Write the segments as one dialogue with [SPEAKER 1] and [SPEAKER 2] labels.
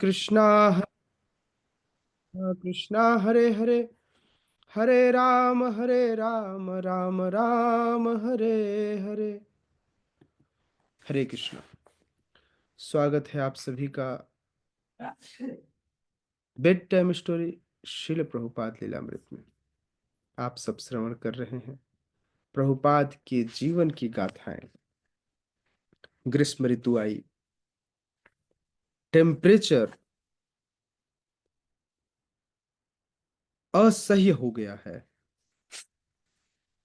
[SPEAKER 1] कृष्णा कृष्णा हरे हरे, हरे राम राम राम हरे हरे। हरे कृष्णा। स्वागत है आप सभी का बेड टाइम स्टोरी शिल प्रभुपाद लीलामृत में। आप सब श्रवण कर रहे हैं प्रभुपाद के जीवन की गाथाएं। ग्रीष्म ऋतु आई, टेम्परेचर असह्य हो गया है।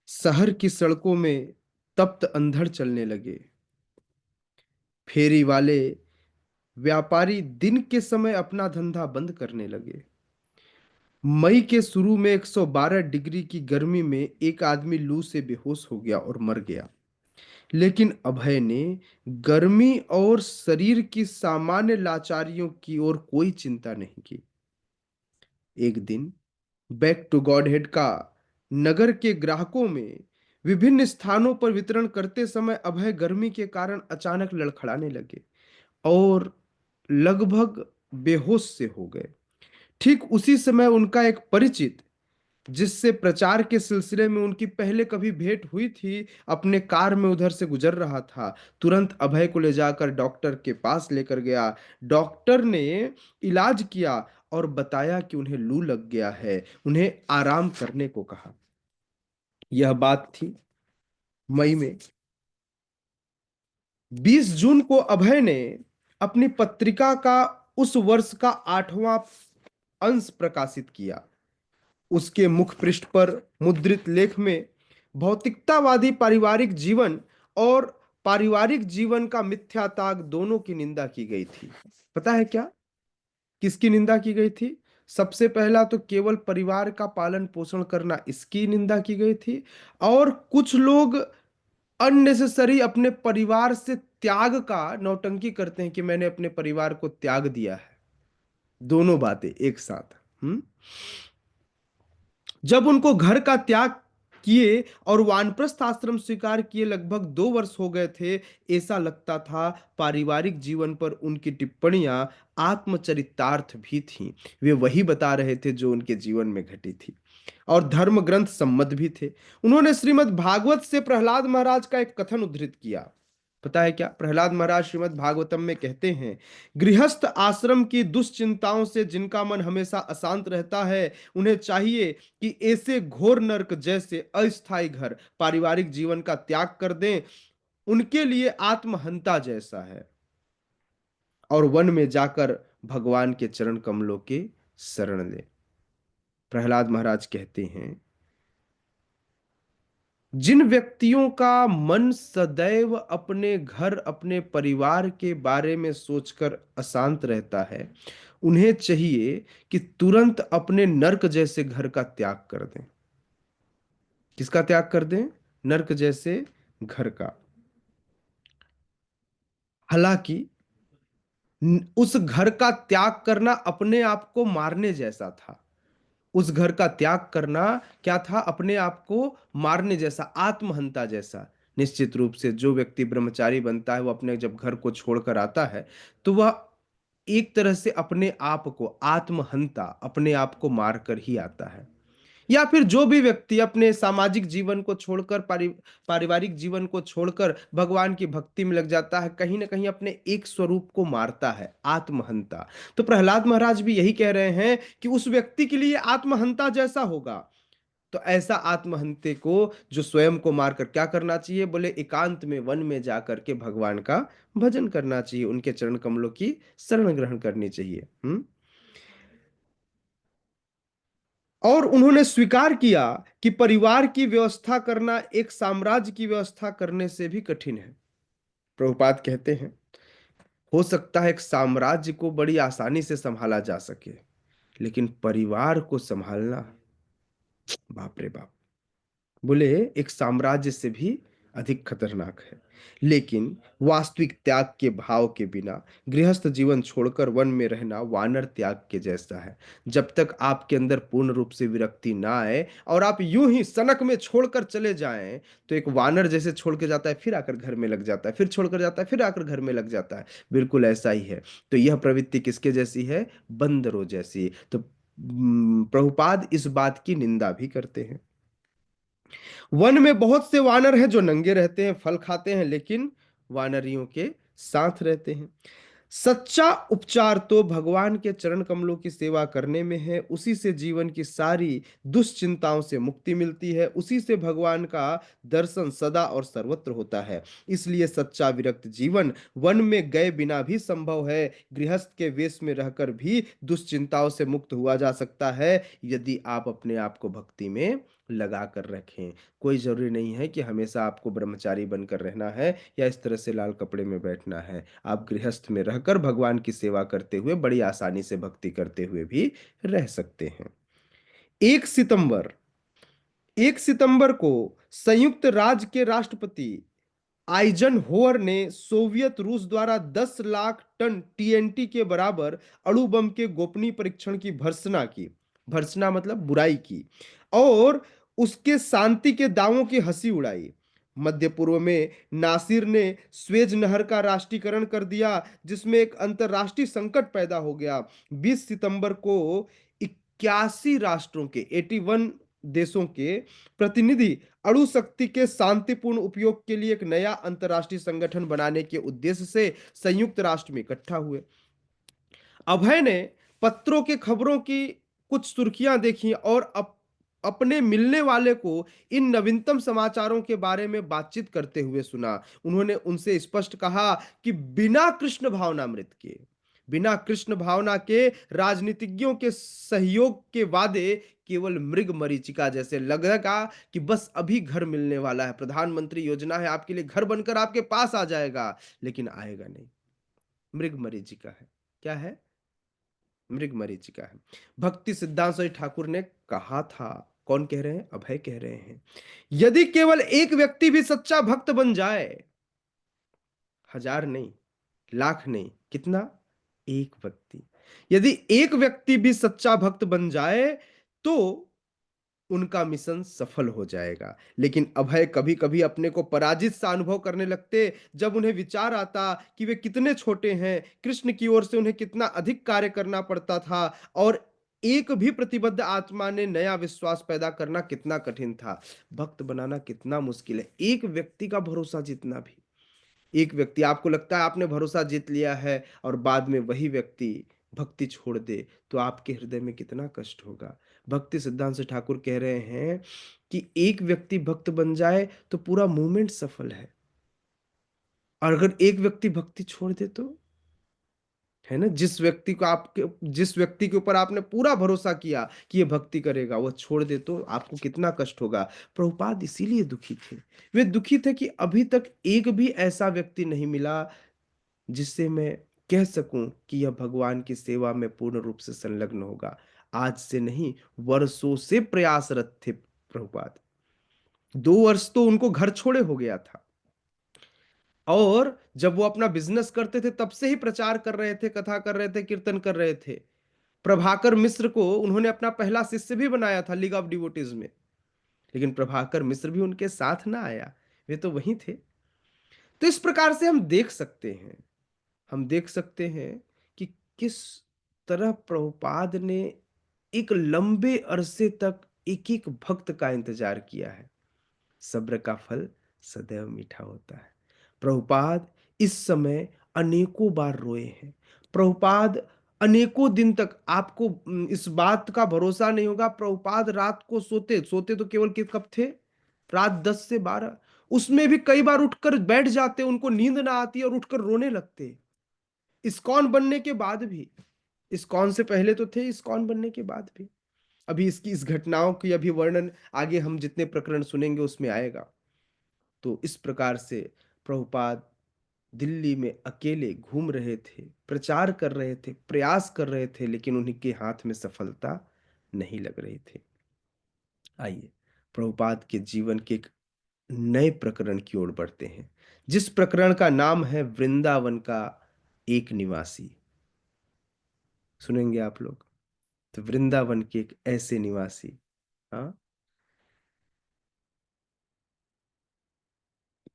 [SPEAKER 1] शहर की सड़कों में तप्त अंधड़ चलने लगे। फेरी वाले व्यापारी दिन के समय अपना धंधा बंद करने लगे। मई के शुरू में 112 डिग्री की गर्मी में एक आदमी लू से बेहोश हो गया और मर गया। लेकिन अभय ने गर्मी और शरीर की सामान्य लाचारियों की ओर कोई चिंता नहीं की। एक दिन बैक टू गॉड हेड का नगर के ग्राहकों में विभिन्न स्थानों पर वितरण करते समय अभय गर्मी के कारण अचानक लड़खड़ाने लगे और लगभग बेहोश से हो गए। ठीक उसी समय उनका एक परिचित, जिससे प्रचार के सिलसिले में उनकी पहले कभी भेंट हुई थी, अपने कार में उधर से गुजर रहा था। तुरंत अभय को ले जाकर डॉक्टर के पास लेकर गया। डॉक्टर ने इलाज किया और बताया कि उन्हें लू लग गया है। उन्हें आराम करने को कहा। यह बात थी मई में। 20 जून को अभय ने अपनी पत्रिका का उस वर्ष का 8वां अंश प्रकाशित किया। उसके मुख पृष्ठ पर मुद्रित लेख में भौतिकतावादी पारिवारिक जीवन और पारिवारिक जीवन का मिथ्या त्याग दोनों की निंदा की गई थी। पता है क्या किसकी निंदा की गई थी? सबसे पहला तो केवल परिवार का पालन पोषण करना, इसकी निंदा की गई थी। और कुछ लोग अननेसेसरी अपने परिवार से त्याग का नौटंकी करते हैं कि मैंने अपने परिवार को त्याग दिया है। दोनों बातें एक साथ। जब उनको घर का त्याग किए और वानप्रस्थ आश्रम स्वीकार किए लगभग 2 वर्ष हो गए थे, ऐसा लगता था पारिवारिक जीवन पर उनकी टिप्पणियां आत्मचरितार्थ भी थीं। वे वही बता रहे थे जो उनके जीवन में घटी थी और धर्म ग्रंथ सम्मत भी थे। उन्होंने श्रीमद् भागवत से प्रहलाद महाराज का एक कथन उद्धृत किया। पता है क्या? प्रहलाद महाराज श्रीमद् भागवतम में कहते हैं, गृहस्थ आश्रम की दुश्चिंताओं से जिनका मन हमेशा अशांत रहता है, उन्हें चाहिए कि ऐसे घोर नरक जैसे अस्थायी घर पारिवारिक जीवन का त्याग कर दें। उनके लिए आत्महंता जैसा है और वन में जाकर भगवान के चरण कमलों के शरण लें। प्रहलाद महाराज कहते हैं, जिन व्यक्तियों का मन सदैव अपने घर अपने परिवार के बारे में सोचकर अशांत रहता है, उन्हें चाहिए कि तुरंत अपने नर्क जैसे घर का त्याग कर दें। किसका त्याग कर दें? नर्क जैसे घर का। हालांकि उस घर का त्याग करना अपने आप को मारने जैसा था। उस घर का त्याग करना क्या था? अपने आप को मारने जैसा, आत्महंता जैसा। निश्चित रूप से जो व्यक्ति ब्रह्मचारी बनता है, वो अपने जब घर को छोड़कर आता है तो वह एक तरह से अपने आप को आत्महंता, अपने आप को मारकर ही आता है। या फिर जो भी व्यक्ति अपने सामाजिक जीवन को छोड़कर पारिवारिक जीवन को छोड़कर भगवान की भक्ति में लग जाता है, कहीं ना कहीं अपने एक स्वरूप को मारता है, आत्महंता। तो प्रहलाद महाराज भी यही कह रहे हैं कि उस व्यक्ति के लिए आत्महंता जैसा होगा। तो ऐसा आत्महंते को जो स्वयं को मारकर क्या करना चाहिए? बोले एकांत में वन में जाकर के भगवान का भजन करना चाहिए, उनके चरण कमलों की शरण ग्रहण करनी चाहिए। और उन्होंने स्वीकार किया कि परिवार की व्यवस्था करना एक साम्राज्य की व्यवस्था करने से भी कठिन है। प्रभुपाद कहते हैं, हो सकता है एक साम्राज्य को बड़ी आसानी से संभाला जा सके, लेकिन परिवार को संभालना, बाप रे बाप। बोले एक साम्राज्य से भी अधिक खतरनाक है। लेकिन वास्तविक त्याग के भाव के बिना गृहस्थ जीवन छोड़कर वन में रहना वानर त्याग के जैसा है। जब तक आपके अंदर पूर्ण रूप से विरक्ति ना आए और आप यूं ही सनक में छोड़कर चले जाएं, तो एक वानर जैसे छोड़ के जाता है फिर आकर घर में लग जाता है, फिर छोड़कर जाता है फिर आकर घर में लग जाता है, बिल्कुल ऐसा ही है। तो यह प्रवृत्ति किसके जैसी है? बंदरों जैसी। तो प्रभुपाद इस बात की निंदा भी करते हैं। वन में बहुत से वानर हैं जो नंगे रहते हैं, फल खाते हैं, लेकिन वानरियों के साथ रहते हैं। सच्चा उपचार तो भगवान के चरण कमलों की सेवा करने में है। उसी से जीवन की सारी दुश्चिंताओं से मुक्ति मिलती है। उसी से भगवान का दर्शन सदा और सर्वत्र होता है। इसलिए सच्चा विरक्त जीवन वन में गए बिना भी संभव है। गृहस्थ के वेश में रहकर भी दुश्चिंताओं से मुक्त हुआ जा सकता है, यदि आप अपने आप को भक्ति में लगा कर रखें। कोई जरूरी नहीं है कि हमेशा आपको ब्रह्मचारी बनकर रहना है या इस तरह से लाल कपड़े में बैठना है। आप गृहस्थ में रहकर भगवान की सेवा करते हुए बड़ी आसानी से भक्ति करते हुए भी रह सकते हैं। 1 सितंबर 1 सितंबर को संयुक्त राज्य के राष्ट्रपति आइजनहोवर ने सोवियत रूस द्वारा 10 लाख टन टीएनटी के बराबर अणु बम के गोपनीय परीक्षण की भर्त्सना की। भर्त्सना मतलब बुराई की। और उसके शांति के दावों की हंसी उड़ाई। मध्य पूर्व में नासिर ने स्वेज नहर का राष्ट्रीयकरण कर दिया, जिसमें एक अंतरराष्ट्रीय संकट पैदा हो गया। 20 सितंबर को 81 राष्ट्रों के 81 देशों के प्रतिनिधि अणु शक्ति के शांतिपूर्ण उपयोग के लिए एक नया अंतर्राष्ट्रीय संगठन बनाने के उद्देश्य से संयुक्त राष्ट्र में इकट्ठा हुए। अभय ने पत्रों के खबरों की कुछ सुर्खियां देखी और अपने मिलने वाले को इन नवीनतम समाचारों के बारे में बातचीत करते हुए सुना। उन्होंने उनसे स्पष्ट कहा कि बिना कृष्ण भावनामृत के, बिना कृष्ण भावना के राजनीतिज्ञों के सहयोग के वादे केवल मृग मरीचिका जैसे लगेगा कि बस अभी घर मिलने वाला है, प्रधानमंत्री योजना है, आपके लिए घर बनकर आपके पास आ जाएगा, लेकिन आएगा नहीं। मृग मरीचिका है। क्या है? मृग मरीचिका है। भक्ति सिद्धांत साई ठाकुर ने कहा था। कौन कह रहे हैं? अभय कह रहे हैं। यदि केवल एक व्यक्ति भी सच्चा भक्त बन जाए, हजार नहीं, लाख नहीं, कितना? एक व्यक्ति। यदि एक व्यक्ति भी सच्चा भक्त बन जाए तो उनका मिशन सफल हो जाएगा। लेकिन अभय कभी कभी अपने को पराजित सा अनुभव करने लगते, जब उन्हें विचार आता कि वे कितने छोटे हैं, कृष्ण की ओर से उन्हें कितना अधिक कार्य करना पड़ता था, और एक भी प्रतिबद्ध आत्मा ने नया विश्वास पैदा करना कितना कठिन था। भक्त बनाना कितना मुश्किल है, एक व्यक्ति का भरोसा जीतना भी। एक व्यक्ति, आपको लगता है आपने भरोसा जीत लिया है और बाद में वही व्यक्ति भक्ति छोड़ दे, तो आपके हृदय में कितना कष्ट होगा। भक्ति सिद्धांत से ठाकुर कह रहे हैं कि एक व्यक्ति भक्त बन जाए तो पूरा मूवमेंट सफल है, और अगर एक व्यक्ति भक्ति छोड़ दे तो, है ना, जिस व्यक्ति के ऊपर आपने पूरा भरोसा किया कि ये भक्ति करेगा, वो छोड़ दे तो आपको कितना कष्ट होगा। प्रभुपाद इसीलिए दुखी थे। वे दुखी थे कि अभी तक एक भी ऐसा व्यक्ति नहीं मिला जिससे मैं कह सकूं कि यह भगवान की सेवा में पूर्ण रूप से संलग्न होगा। आज से नहीं, वर्षों से प्रयासरत थे प्रभुपाद। 2 वर्ष तो उनको घर छोड़े हो गया था, और जब वो अपना बिजनेस करते थे तब से ही प्रचार कर रहे थे, कथा कर रहे थे, कीर्तन कर रहे थे। प्रभाकर मिश्र को उन्होंने अपना पहला शिष्य भी बनाया था लीग ऑफ डिवोटीज में, लेकिन प्रभाकर मिश्र भी उनके साथ ना आया, वे तो वहीं थे। तो इस प्रकार से हम देख सकते हैं कि किस तरह प्रभुपाद ने एक लंबे अरसे तक एक एक भक्त का इंतजार किया है। सब्र का फल सदैव मीठा होता है। प्रभुपाद इस समय अनेकों बार रोए हैं। प्रभुपाद अनेकों दिन तक, आपको इस बात का भरोसा नहीं होगा, प्रभुपाद रात को सोते सोते तो केवल कब थे? रात 10 से 12, उसमें भी कई बार उठकर बैठ जाते, उनको नींद ना आती और उठकर रोने लगते। इस्कॉन बनने के बाद भी, इस्कॉन से पहले तो थे, इस्कॉन बनने के बाद भी। अभी इसकी इस घटनाओं की अभी वर्णन आगे हम जितने प्रकरण सुनेंगे उसमें आएगा। तो इस प्रकार से प्रभुपाद दिल्ली में अकेले घूम रहे थे, प्रचार कर रहे थे, प्रयास कर रहे थे, लेकिन उनके हाथ में सफलता नहीं लग रही थी। आइए प्रभुपाद के जीवन के नए प्रकरण की ओर बढ़ते हैं, जिस प्रकरण का नाम है वृंदावन का एक निवासी। सुनेंगे आप लोग? तो वृंदावन के एक ऐसे निवासी। हाँ।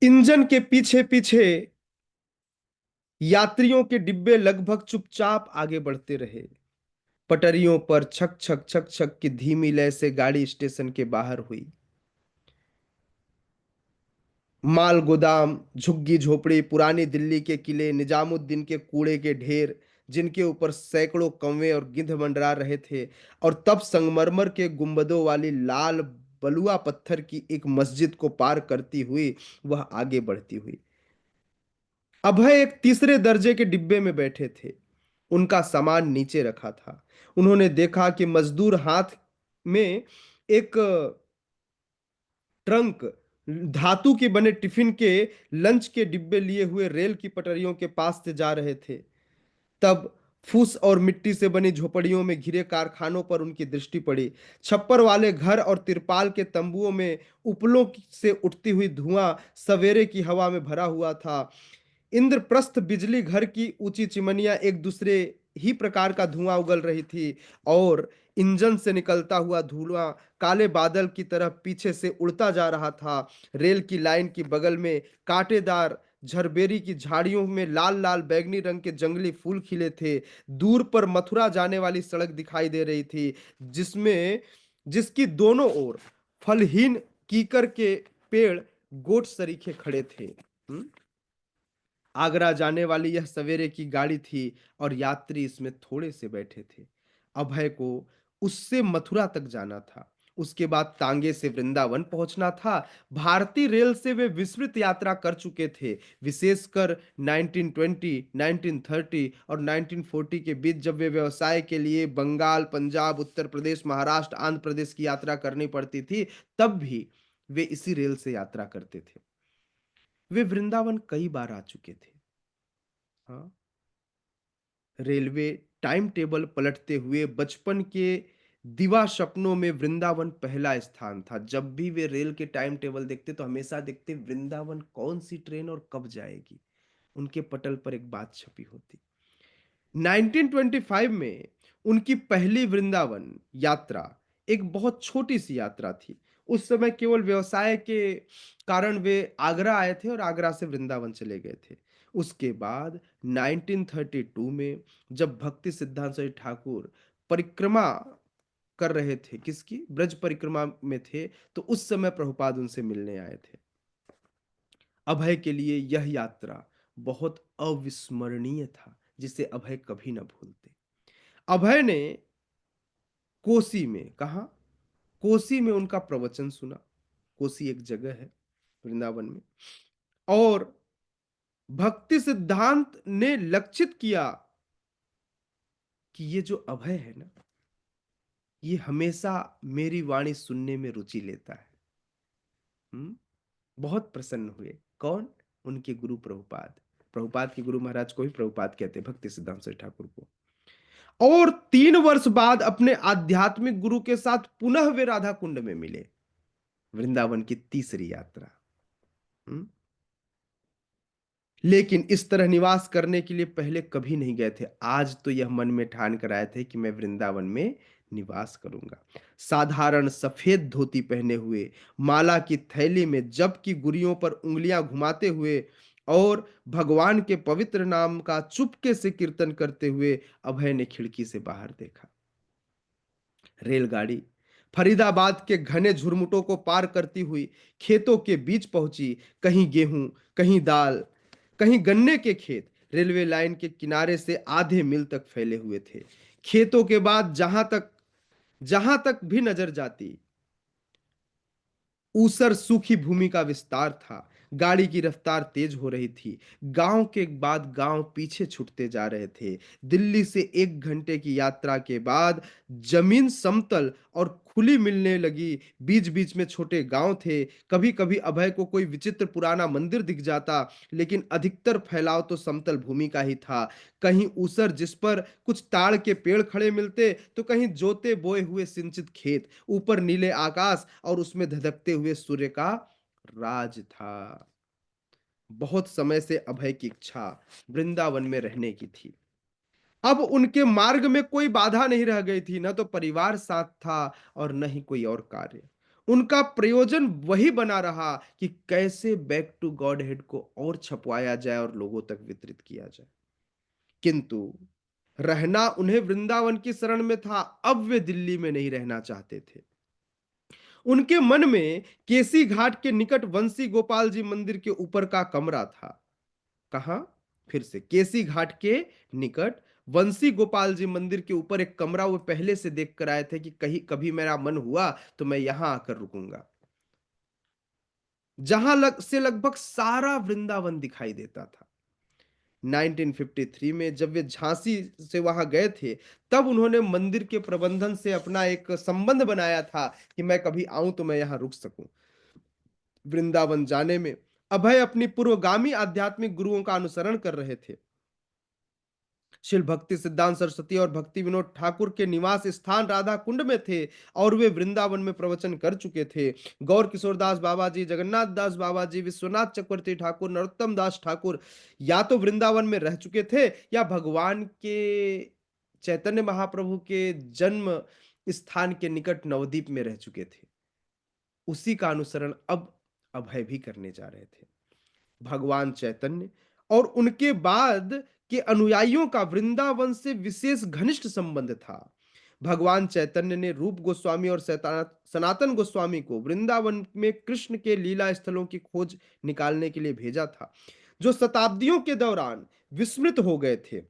[SPEAKER 1] इंजन के पीछे पीछे यात्रियों के डिब्बे लगभग चुपचाप आगे बढ़ते रहे। पटरियों पर छक छक छक छक की धीमी लय से गाड़ी स्टेशन के बाहर हुई। माल गोदाम, झुग्गी झोपड़ी, पुरानी दिल्ली के किले, निजामुद्दीन के कूड़े के ढेर, जिनके ऊपर सैकड़ों कौवे और गिद्ध मंडरा रहे थे, और तब संगमरमर के गुंबदों वाली लाल बलुआ पत्थर की एक मस्जिद को पार करती हुई वह आगे बढ़ती हुई। अभय एक तीसरे दर्जे के डिब्बे में बैठे थे। उनका सामान नीचे रखा था। उन्होंने देखा कि मजदूर हाथ में एक ट्रंक, धातु के बने टिफिन के लंच के डिब्बे लिए हुए रेल की पटरियों के पास से जा रहे थे। तब फूस और मिट्टी से बनी झोपड़ियों में घिरे कारखानों पर उनकी दृष्टि पड़ी। छप्पर वाले घर और तिरपाल के तंबुओं में उपलों से उठती हुई धुआं सवेरे की हवा में भरा हुआ था। इंद्रप्रस्थ बिजली घर की ऊंची चिमनियां एक दूसरे ही प्रकार का धुआं उगल रही थी, और इंजन से निकलता हुआ धुआं काले बादल की तरह पीछे से उड़ता जा रहा था। रेल की लाइन की बगल में कांटेदार झरबेरी की झाड़ियों में लाल लाल बैगनी रंग के जंगली फूल खिले थे। दूर पर मथुरा जाने वाली सड़क दिखाई दे रही थी, जिसमें जिसकी दोनों ओर फलहीन कीकर के पेड़ गोट सरीखे खड़े थे। आगरा जाने वाली यह सवेरे की गाड़ी थी, और यात्री इसमें थोड़े से बैठे थे। अभय को उससे मथुरा तक जाना था। उसके बाद तांगे से वृंदावन पहुंचना था। भारतीय रेल से वे विस्तृत यात्रा कर चुके थे, विशेषकर 1920, 1930 और 1940 के बीच, जब वे व्यवसाय के लिए बंगाल, पंजाब, उत्तर प्रदेश, महाराष्ट्र, आंध्र प्रदेश की यात्रा करनी पड़ती थी। तब भी वे इसी रेल से यात्रा करते थे। वे वृंदावन कई बार आ चुके थे। हाँ। रेलवे टाइम टेबल पलटते हुए बचपन के दिवा सपनों में वृंदावन पहला स्थान था। जब भी वे रेल के टाइम टेबल देखते तो हमेशा देखते वृंदावन कौन सी ट्रेन और कब जाएगी। उनके पटल पर एक बात छपी होती। 1925 में उनकी पहली वृंदावन यात्रा एक बहुत छोटी सी यात्रा थी। उस समय केवल व्यवसाय के कारण वे आगरा आए थे और आगरा से वृंदावन चले गए थे। उसके बाद 1932 में जब भक्ति सिद्धांत सरस्वती ठाकुर परिक्रमा कर रहे थे, किसकी, ब्रज परिक्रमा में थे, तो उस समय प्रभुपाद उनसे मिलने आए थे। अभय के लिए यह यात्रा बहुत अविस्मरणीय था, जिसे अभय कभी ना भूलते। अभय ने कोसी में, कहा, कोसी में उनका प्रवचन सुना। कोसी एक जगह है वृंदावन में। और भक्ति सिद्धांत ने लक्षित किया कि ये जो अभय है ना, ये हमेशा मेरी वाणी सुनने में रुचि लेता है। हम्म। बहुत प्रसन्न हुए। कौन? उनके गुरु प्रभुपाद। प्रभुपाद के गुरु महाराज को ही प्रभुपाद कहते हैं, भक्ति सिद्धांत सरस्वती ठाकुर को। और 3 वर्ष बाद अपने आध्यात्मिक गुरु के साथ पुनः वे राधा कुंड में मिले। वृंदावन की तीसरी यात्रा। हम्म। लेकिन इस तरह निवास करने के लिए पहले कभी नहीं गए थे। आज तो यह मन में ठान कर आए थे कि मैं वृंदावन में निवास करूंगा। साधारण सफेद धोती पहने हुए, माला की थैली में जप की गुरियों पर उंगलियां घुमाते हुए और भगवान के पवित्र नाम का चुपके से कीर्तन करते हुए अभय ने खिड़की से बाहर देखा। रेलगाड़ी फरीदाबाद के घने झुरमुटों को पार करती हुई खेतों के बीच पहुंची। कहीं गेहूं, कहीं दाल, कहीं गन्ने के खेत रेलवे लाइन के किनारे से आधे मील तक फैले हुए थे। खेतों के बाद जहां तक भी नजर जाती, ऊसर सूखी भूमि का विस्तार था। गाड़ी की रफ्तार तेज हो रही थी। गांव के बाद गांव पीछे छूटते जा रहे थे। दिल्ली से 1 घंटे की यात्रा के बाद जमीन समतल और खुली मिलने लगी। बीच बीच में छोटे गांव थे। कभी कभी अभय को कोई विचित्र पुराना मंदिर दिख जाता, लेकिन अधिकतर फैलाव तो समतल भूमि का ही था। कहीं ऊसर जिस पर कुछ ताड़ के पेड़ खड़े मिलते, तो कहीं जोते बोए हुए सिंचित खेत, ऊपर नीले आकाश और उसमें धधकते हुए सूर्य का राज था। बहुत समय से अभय की इच्छा वृंदावन में रहने की थी। अब उनके मार्ग में कोई बाधा नहीं रह गई थी, न तो परिवार साथ था और न ही कोई और कार्य। उनका प्रयोजन वही बना रहा कि कैसे बैक टू गॉड हेड को और छपवाया जाए और लोगों तक वितरित किया जाए। किंतु रहना उन्हें वृंदावन की शरण में था, अब वे दिल्ली में नहीं रहना चाहते थे। उनके मन में केसी घाट के निकट वंशी गोपाल जी मंदिर के ऊपर का कमरा था। कहां? फिर से केसी घाट के निकट वंशी गोपाल जी मंदिर के ऊपर एक कमरा वो पहले से देख कर आए थे कि कहीं कभी मेरा मन हुआ तो मैं यहां आकर रुकूंगा, जहां से लगभग सारा वृंदावन दिखाई देता था। 1953 में जब वे झांसी से वहां गए थे, तब उन्होंने मंदिर के प्रबंधन से अपना एक संबंध बनाया था कि मैं कभी आऊं तो मैं यहां रुक सकूं। वृंदावन जाने में अभय अपनी पूर्वगामी आध्यात्मिक गुरुओं का अनुसरण कर रहे थे। शिल भक्ति सिद्धांत सरस्वती और भक्ति विनोद ठाकुर के निवास स्थान राधा कुंड में थे और वे वृंदावन में प्रवचन कर चुके थे। गौर किशोर दास बाबा जी, जगन्नाथ दास बाबा जी, विश्वनाथ चक्रवर्ती ठाकुर, नरोत्तम दास ठाकुर या तो वृंदावन में रह चुके थे या भगवान के चैतन्य महाप्रभु के जन्म स्थान के निकट नवद्वीप में रह चुके थे। उसी का अनुसरण अब अभय भी करने जा रहे थे। भगवान चैतन्य और उनके बाद के अनुयायियों का वृंदावन से विशेष घनिष्ठ संबंध था। भगवान चैतन्य ने रूप गोस्वामी और सनातन गोस्वामी को वृंदावन में कृष्ण के लीला स्थलों की खोज निकालने के लिए भेजा था, जो शताब्दियों के दौरान विस्मृत हो गए थे।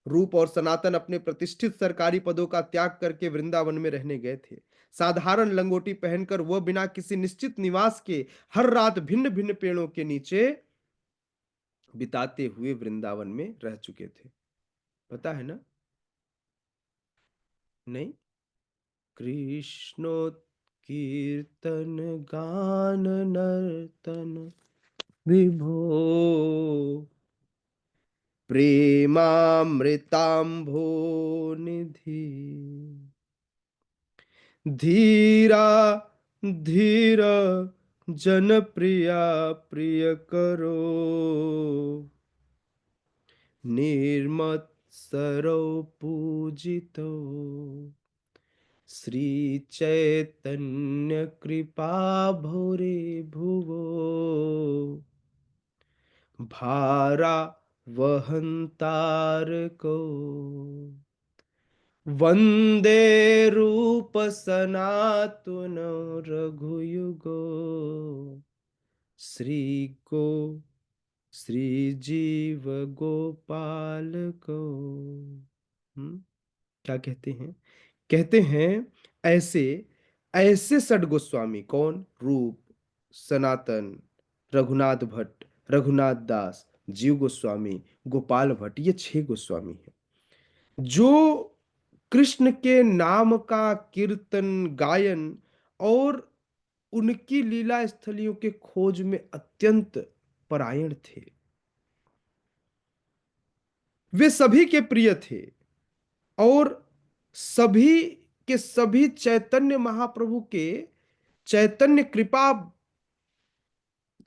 [SPEAKER 1] रूप और सनातन अपने प्रतिष्ठित सरकारी पदों का त्याग करके वृंदावन में रहने गए थे। साधारण लंगोटी पहनकर वह बिना किसी निश्चित निवास के हर रात भिन्न भिन्न पेड़ों के नीचे बिताते हुए वृंदावन में रह चुके थे। पता है ना? नहीं? कृष्णोत्कीर्तन गान नर्तन विभो प्रेमामृतांभो निधि धीरा धीर जनप्रिया प्रिय करो निर्मत्सरो पूजितो श्री चैतन्य कृपा भोरे भुवो भारा वहंतार को वंदे रूप सनातन रघुयुगो श्री को श्री जीव गोपाल को। क्या कहते हैं? कहते हैं ऐसे ऐसे षड गोस्वामी कौन? रूप, सनातन, रघुनाथ भट्ट, रघुनाथ दास, जीव गोस्वामी, गोपाल भट्ट, ये 6 गोस्वामी हैं जो कृष्ण के नाम का कीर्तन गायन और उनकी लीला स्थलियों के खोज में अत्यंत परायण थे। वे सभी के प्रिय थे और सभी के सभी चैतन्य महाप्रभु के चैतन्य कृपा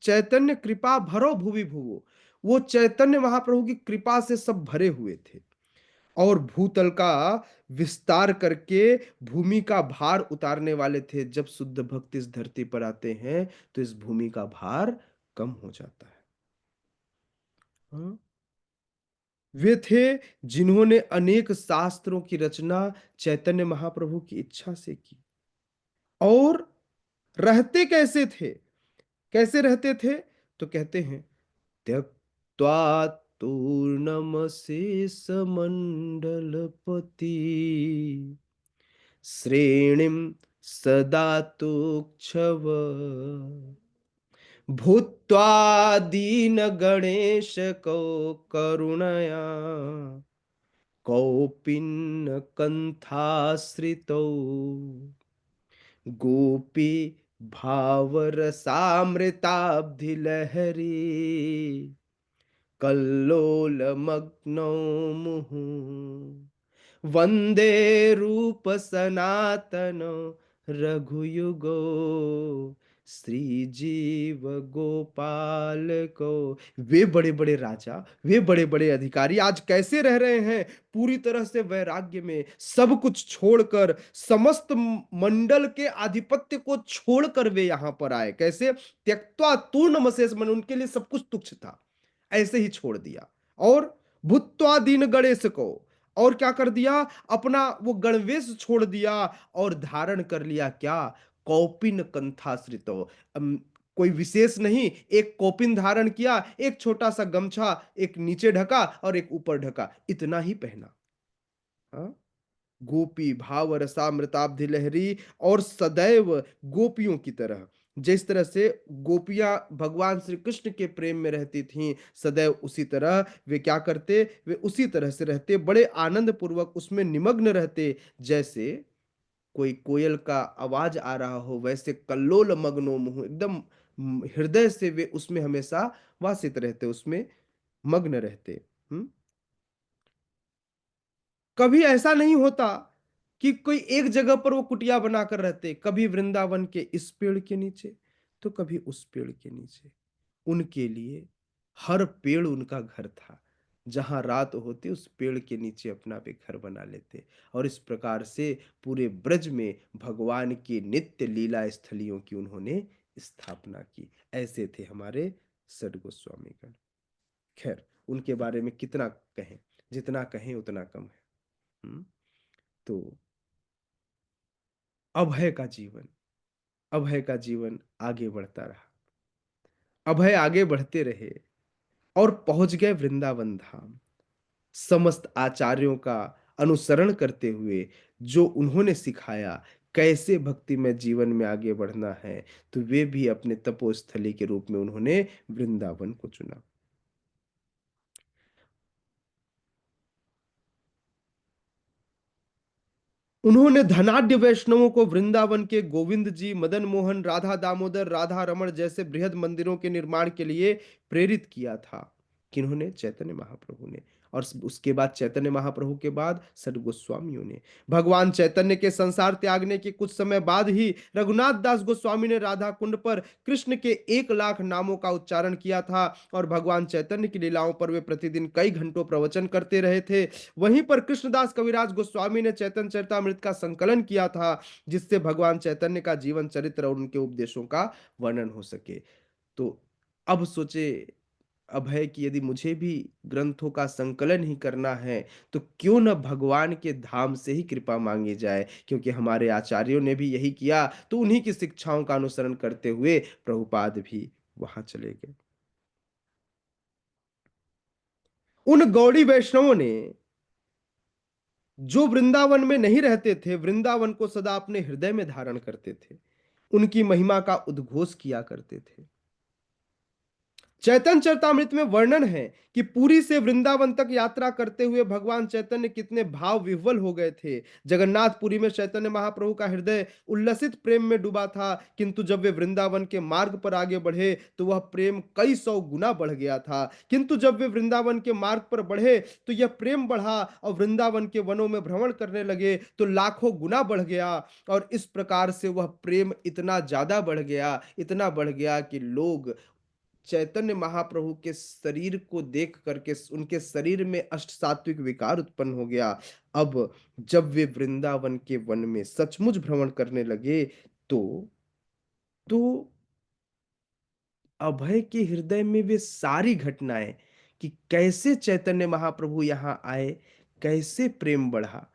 [SPEAKER 1] चैतन्य कृपा भरो भुवि भुवो, वो चैतन्य महाप्रभु की कृपा से सब भरे हुए थे और भूतल का विस्तार करके भूमि का भार उतारने वाले थे। जब शुद्ध भक्त इस धरती पर आते हैं तो इस भूमि का भार कम हो जाता है। हाँ? वे थे जिन्होंने अनेक शास्त्रों की रचना चैतन्य महाप्रभु की इच्छा से की। और रहते कैसे थे? कैसे रहते थे? तो कहते हैं त्यक्त्वा तूर्णमशेष मंडलपति श्रेणिम सदा तोक्षव भूत्वा दीन गणेश को करुणया कौपिन कंथाश्रितौ गोपी भावरसामृताब्धि लहरी कल्लोल मग्नो मुहुः वंदे रूप सनातन रघुयुगो श्री जीव गोपाल को। वे बड़े-बड़े राजा, वे बड़े-बड़े अधिकारी आज कैसे रह रहे हैं? पूरी तरह से वैराग्य में, सब कुछ छोड़कर, समस्त मंडल के आधिपत्य को छोड़कर वे यहाँ पर आए। कैसे? त्यक्त्वा तूर्णमसेन, उनके लिए सब कुछ तुच्छ था। ऐसे ही छोड़ दिया। और भूत्वा दीन गणेश को, और क्या कर दिया? अपना वो गणवेश छोड़ दिया और धारण कर लिया क्या? कौपिन कंठाश्रितो। कोई विशेष नहीं, एक कौपिन धारण किया, एक छोटा-सा गमछा, एक नीचे ढका और एक ऊपर ढका, इतना ही पहना। हाँ? गोपी भाव रसामृताब्धि लहरी, और सदैव गोपियों की तरह, जिस तरह से गोपियां भगवान श्री कृष्ण के प्रेम में रहती थीं, सदैव उसी तरह वे क्या करते? वे उसी तरह से रहते, बड़े आनंद पूर्वक उसमें निमग्न रहते, जैसे कोई कोयल का आवाज आ रहा हो, वैसे कल्लोल मग्नो मुहुः, एकदम हृदय से वे उसमें हमेशा वासित रहते, उसमें मग्न रहते। हम्म। कभी ऐसा नहीं होता कि कोई एक जगह पर वो कुटिया बनाकर रहते, कभी वृंदावन के इस पेड़ के नीचे, तो कभी उस पेड़ के नीचे। उनके लिए हर पेड़ उनका घर था। जहां रात होती उस पेड़ के नीचे अपना वे घर बना लेते, और इस प्रकार से पूरे ब्रज में भगवान की नित्य लीला स्थलियों की उन्होंने स्थापना की। ऐसे थे हमारे सद गोस्वामीगण। खैर, उनके बारे में कितना कहें, जितना कहें उतना कम है। हम्म। तो अभय का जीवन, अभय का जीवन आगे बढ़ता रहा। अभय आगे बढ़ते रहे और पहुंच गए वृंदावन धाम। समस्त आचार्यों का अनुसरण करते हुए जो उन्होंने सिखाया, कैसे भक्ति में जीवन में आगे बढ़ना है, तो वे भी अपने तपोस्थली के रूप में उन्होंने वृंदावन को चुना। उन्होंने धनाढ्य वैष्णवों को वृंदावन के गोविंद जी, मदन मोहन, राधा दामोदर, राधा रमण जैसे बृहद मंदिरों के निर्माण के लिए प्रेरित किया था। किन्होंने? चैतन्य महाप्रभु ने। और उसके बाद चैतन्य महाप्रभु के बाद सद गोस्वामियों ने। भगवान चैतन्य के संसार त्यागने के कुछ समय बाद ही रघुनाथ दास गोस्वामी ने राधा कुंड पर कृष्ण के 1 लाख नामों का उच्चारण किया था, और भगवान चैतन्य की लीलाओं पर वे प्रतिदिन कई घंटों प्रवचन करते रहे थे। वहीं पर कृष्णदास कविराज गोस्वामी ने चैतन्य चरितमृत का संकलन किया था, जिससे भगवान चैतन्य का जीवन चरित्र और उनके उपदेशों का वर्णन हो सके। तो अब सोचे अभय कि यदि मुझे भी ग्रंथों का संकलन ही करना है, तो क्यों न भगवान के धाम से ही कृपा मांगी जाए, क्योंकि हमारे आचार्यों ने भी यही किया, तो उन्हीं की शिक्षाओं का अनुसरण करते हुए प्रभुपाद भी वहां चले गए। उन गौड़ी वैष्णवों ने, जो वृंदावन में नहीं रहते थे, वृंदावन को सदा अपने हृदय में धारण करते थे, उनकी महिमा का उद्घोष किया करते थे। चैतन्य चरितमृत में वर्णन है कि पुरी से वृंदावन तक यात्रा करते हुए भगवान चैतन्य कितने भाव विह्वल हो गए थे। जगन्नाथपुरी में चैतन्य महाप्रभु का हृदय उल्लसित प्रेम में डूबा था, किंतु जब वे वृंदावन के मार्ग पर आगे बढ़े तो वह प्रेम कई सौ गुना बढ़ गया था। किंतु जब वे वृंदावन के मार्ग पर बढ़े तो यह प्रेम बढ़ा, और वृंदावन के वनों में भ्रमण करने लगे तो लाखों गुना बढ़ गया। और इस प्रकार से वह प्रेम इतना ज्यादा बढ़ गया, इतना बढ़ गया कि लोग चैतन्य महाप्रभु के शरीर को देख करके उनके शरीर में अष्ट सात्विक विकार उत्पन्न हो गया। अब जब वे वृंदावन के वन में सचमुच भ्रमण करने लगे, तो तो अभय के हृदय में वे सारी घटनाएं, कि कैसे चैतन्य महाप्रभु यहाँ आए, कैसे प्रेम बढ़ा,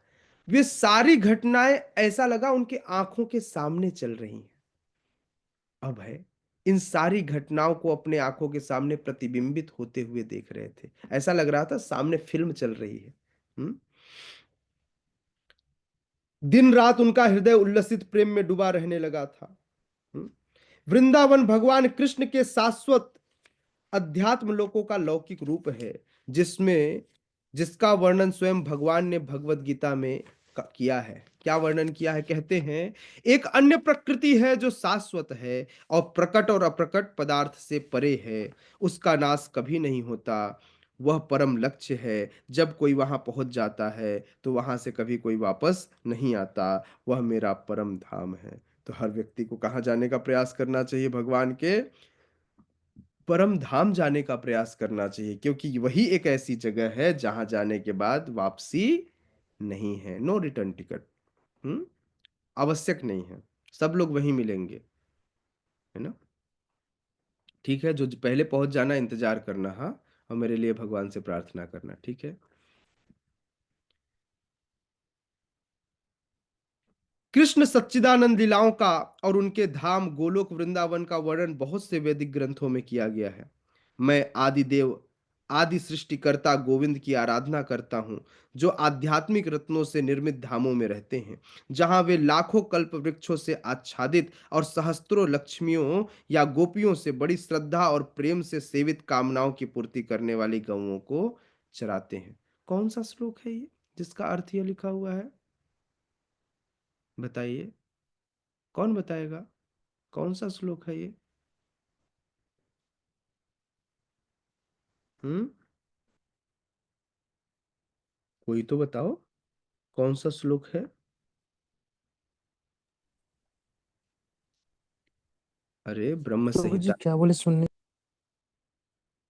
[SPEAKER 1] वे सारी घटनाएं ऐसा लगा उनके आंखों के सामने चल रही हैं। अभय इन सारी घटनाओं को अपने आंखों के सामने प्रतिबिंबित होते हुए देख रहे थे। ऐसा लग रहा था सामने फिल्म चल रही है। हम्म। दिन रात उनका हृदय उल्लसित प्रेम में डूबा रहने लगा था। हम्म। वृंदावन भगवान कृष्ण के शाश्वत अध्यात्म लोकों का लौकिक रूप है, जिसमें जिसका वर्णन स्वयं भगवान ने भगवत गीता में किया है। क्या वर्णन किया है? कहते हैं, एक अन्य प्रकृति है जो शाश्वत है और प्रकट और अप्रकट पदार्थ से परे है, उसका नाश कभी नहीं होता, वह परम लक्ष्य है। जब कोई वहां पहुंच जाता है तो वहां से कभी कोई वापस नहीं आता, वह मेरा परम धाम है। तो हर व्यक्ति को कहाँ जाने का प्रयास करना चाहिए? भगवान के परम धाम जाने का प्रयास करना चाहिए, क्योंकि वही एक ऐसी जगह है जहाँ जाने के बाद वापसी नहीं है, नो रिटर्न टिकट। हुँ? आवश्यक नहीं है, सब लोग वहीं मिलेंगे, है ना? ठीक है, जो ज पहले पहुँच जाना इंतज़ार करना, हाँ? और मेरे लिए भगवान से प्रार्थना करना, ठीक है? कृष्ण सच्चिदानंद लीलाओं का और उनके धाम गोलोक वृंदावन का वर्णन बहुत से वैदिक ग्रंथों में किया गया है। मैं आदिदेव, आदि सृष्टिकर्ता गोविंद की आराधना करता हूँ, जो आध्यात्मिक रत्नों से निर्मित धामों में रहते हैं, जहाँ वे लाखों कल्प वृक्षों से आच्छादित और सहस्त्रों लक्ष्मियों या गोपियों से बड़ी श्रद्धा और प्रेम से सेवित कामनाओं की पूर्ति करने वाली गौओं को चराते हैं। कौन सा श्लोक है ये जिसका अर्थ ये लिखा हुआ है? बताइए, कौन बताएगा? कौन सा श्लोक है ये? हम्म, कोई तो बताओ, कौन सा श्लोक है? अरे ब्रह्म
[SPEAKER 2] प्रभु जी
[SPEAKER 1] संहिता।
[SPEAKER 2] क्या बोले सुनने।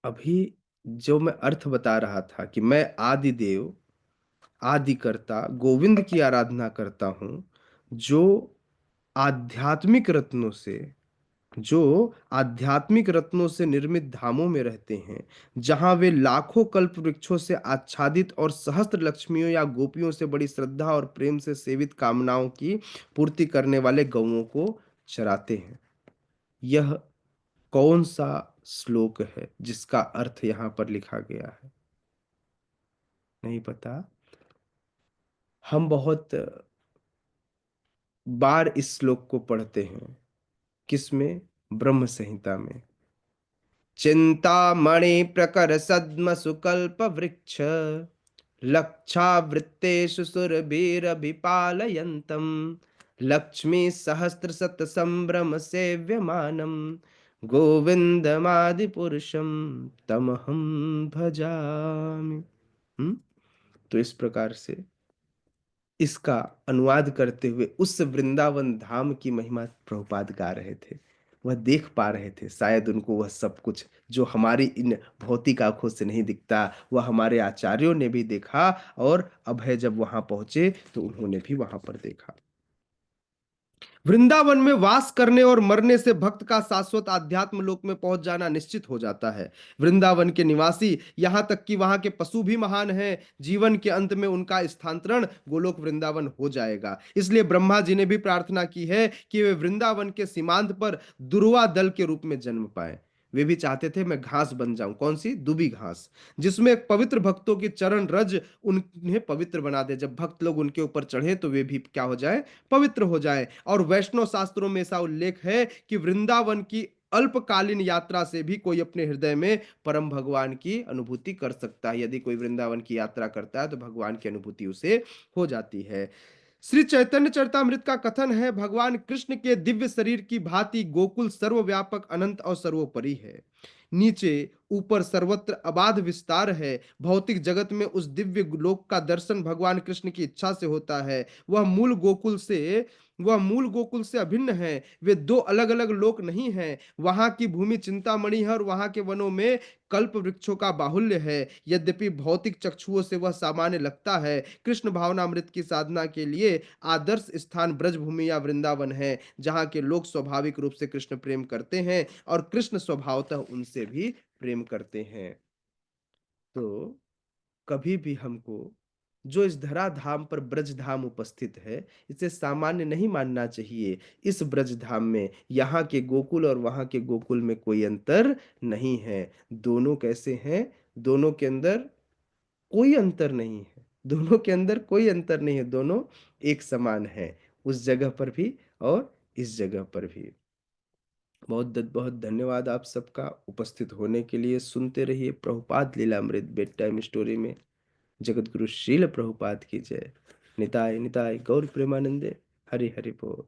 [SPEAKER 1] अभी जो मैं अर्थ बता रहा था कि मैं आदि देव, आदि कर्ता गोविंद की आराधना करता हूँ, जो आध्यात्मिक रत्नों से जो आध्यात्मिक रत्नों से निर्मित धामों में रहते हैं, जहां वे लाखों कल्प वृक्षों से आच्छादित और सहस्त्र लक्ष्मियों या गोपियों से बड़ी श्रद्धा और प्रेम से सेवित कामनाओं की पूर्ति करने वाले गौओं को चराते हैं। यह कौन सा श्लोक है जिसका अर्थ यहाँ पर लिखा गया है? नहीं पता? हम बहुत बार इस श्लोक को पढ़ते हैं। किसमें? ब्रह्म संहिता में। चिंतामणि प्रकर सद्म सुकल्प वृक्ष लक्षावृत्तेषु सुरभिरभिपालयन्तम् लक्ष्मी सहस्र शत संभ्रम सेव्यमानम् गोविंदमादिपुरुषं तमहं भजामि। हम्म? तो इस प्रकार से इसका अनुवाद करते हुए उस वृंदावन धाम की महिमा प्रभुपाद गा रहे थे। वह देख पा रहे थे, शायद उनको वह सब कुछ जो हमारी इन भौतिक आंखों से नहीं दिखता, वह हमारे आचार्यों ने भी देखा, और अभय जब वहां पहुंचे तो उन्होंने भी वहां पर देखा। वृंदावन में वास करने और मरने से भक्त का शाश्वत आध्यात्म लोक में पहुंच जाना निश्चित हो जाता है। वृंदावन के निवासी, यहां तक कि वहां के पशु भी महान हैं, जीवन के अंत में उनका स्थानांतरण गोलोक वृंदावन हो जाएगा। इसलिए ब्रह्मा जी ने भी प्रार्थना की है कि वे वृंदावन के सीमांत पर दुर्वा दल के रूप में जन्म पाए। वे भी चाहते थे मैं घास बन जाऊं, कौन सी? दुबी घास, जिसमें पवित्र भक्तों की चरण रज उन्हें पवित्र बना दे। जब भक्त लोग उनके ऊपर चढ़े तो वे भी क्या हो जाए? पवित्र हो जाए। और वैष्णव शास्त्रों में ऐसा उल्लेख है कि वृंदावन की अल्पकालीन यात्रा से भी कोई अपने हृदय में परम भगवान की अनुभूति कर सकता है। यदि कोई वृंदावन की यात्रा करता है तो भगवान की अनुभूति उसे हो जाती है। श्री चैतन्य चरितामृत का कथन है, भगवान कृष्ण के दिव्य शरीर की भांति गोकुल सर्वव्यापक अनंत और सर्वोपरि है। नीचे ऊपर सर्वत्र अबाध विस्तार है। भौतिक जगत में उस दिव्य लोक का दर्शन भगवान कृष्ण की इच्छा से होता है। वह मूल गोकुल से अभिन्न है। वे दो अलग अलग लोक नहीं हैं। वहां की भूमि चिंतामणि है और वहां के वनों में कल्प वृक्षों का बाहुल्य है। यद्यपि भौतिक चक्षुओं से वह सामान्य लगता है, कृष्ण भावनामृत की साधना के लिए आदर्श स्थान ब्रजभूमि या वृंदावन है, जहाँ के लोग स्वाभाविक रूप से कृष्ण प्रेम करते हैं और कृष्ण स्वभावतः उनसे भी प्रेम करते हैं। तो कभी भी हमको जो इस धरा धाम पर ब्रज धाम उपस्थित है, इसे सामान्य नहीं मानना चाहिए। इस ब्रज धाम में यहाँ के गोकुल और वहाँ के गोकुल में कोई अंतर नहीं है। दोनों कैसे हैं? दोनों के अंदर कोई अंतर नहीं है। दोनों के अंदर कोई अंतर नहीं है, दोनों एक समान है, उस जगह पर भी और इस जगह पर भी। बहुत बहुत धन्यवाद आप सबका उपस्थित होने के लिए। सुनते रहिए Prabhupada Lilamrita bed time story में। जगत गुरु श्रील प्रभुपाद की जय। निताय निताय गौर प्रेमानंदे। हरि हरि बोल।